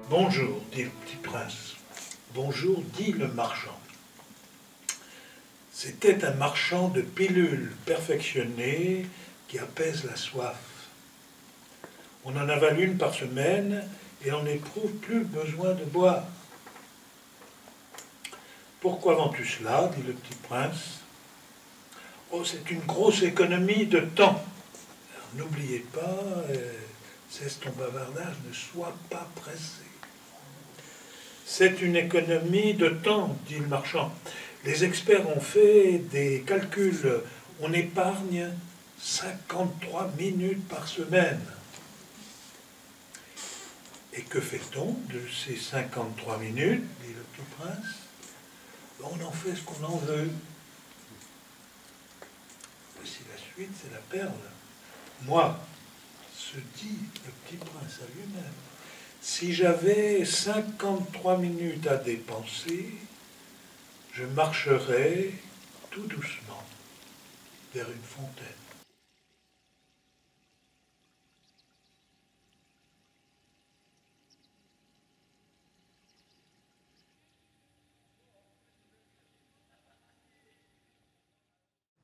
Bonjour, dit le petit prince. Bonjour, dit le marchand. C'était un marchand de pilules perfectionnées qui apaise la soif. On en avale une par semaine et on n'éprouve plus besoin de boire. Pourquoi vends-tu cela, dit le petit prince. Oh, c'est une grosse économie de temps. N'oubliez pas, cesse ton bavardage, ne sois pas pressé. C'est une économie de temps, dit le marchand. Les experts ont fait des calculs. On épargne 53 minutes par semaine. Et que fait-on de ces 53 minutes, dit le petit prince? On en fait ce qu'on en veut. Voici la suite, c'est la perle. Moi, se dit le petit prince à lui-même, si j'avais 53 minutes à dépenser, je marcherais tout doucement vers une fontaine.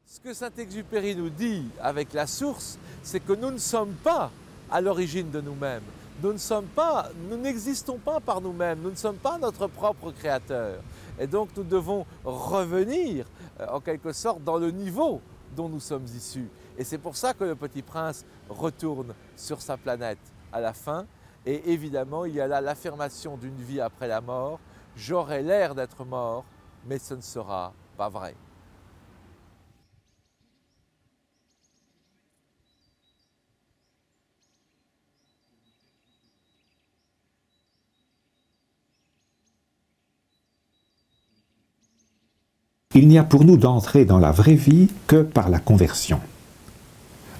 Ce que Saint-Exupéry nous dit avec la source, c'est que nous ne sommes pas à l'origine de nous-mêmes. Nous n'existons pas par nous-mêmes, nous ne sommes pas notre propre créateur. Et donc nous devons revenir en quelque sorte dans le niveau dont nous sommes issus. Et c'est pour ça que le petit prince retourne sur sa planète à la fin. Et évidemment, il y a là l'affirmation d'une vie après la mort. J'aurai l'air d'être mort, mais ce ne sera pas vrai. Il n'y a pour nous d'entrer dans la vraie vie que par la conversion.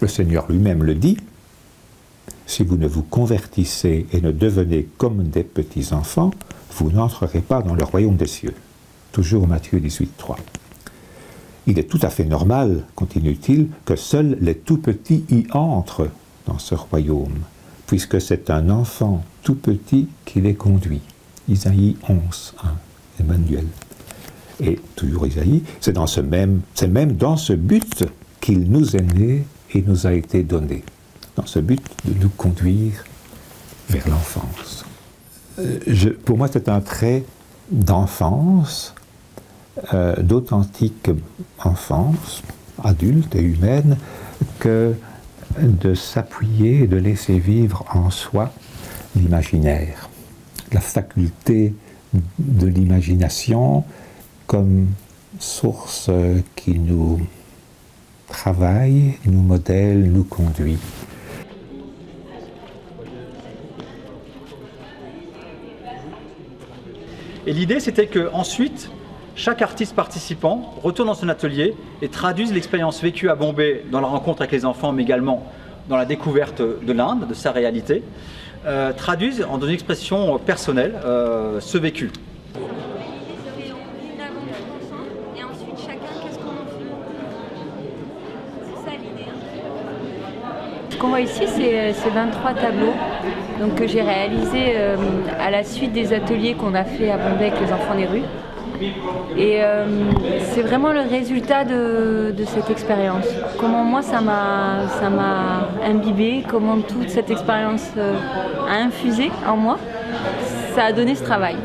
Le Seigneur lui-même le dit, « Si vous ne vous convertissez et ne devenez comme des petits-enfants, vous n'entrerez pas dans le royaume des cieux. » Toujours Matthieu 18, 3. Il est tout à fait normal, continue-t-il, que seuls les tout-petits y entrent dans ce royaume, puisque c'est un enfant tout petit qui les conduit. Isaïe 11, 1, Emmanuel. Et toujours Isaïe, c'est même dans ce but qu'il nous est né et nous a été donné, dans ce but de nous conduire vers l'enfance. Pour moi, c'est un trait d'enfance, d'authentique enfance, adulte et humaine, que de s'appuyer et de laisser vivre en soi l'imaginaire, la faculté de l'imagination, comme source qui nous travaille, nous modèle, nous conduit. Et l'idée, c'était qu'ensuite, chaque artiste participant retourne dans son atelier et traduise l'expérience vécue à Bombay dans la rencontre avec les enfants, mais également dans la découverte de l'Inde, de sa réalité, traduise en une expression personnelle ce vécu. Ce qu'on voit ici, c'est 23 tableaux donc, que j'ai réalisés à la suite des ateliers qu'on a fait à Bombay avec les enfants des rues. Et c'est vraiment le résultat de cette expérience. Comment moi ça m'a imbibé, comment toute cette expérience a infusé en moi, ça a donné ce travail.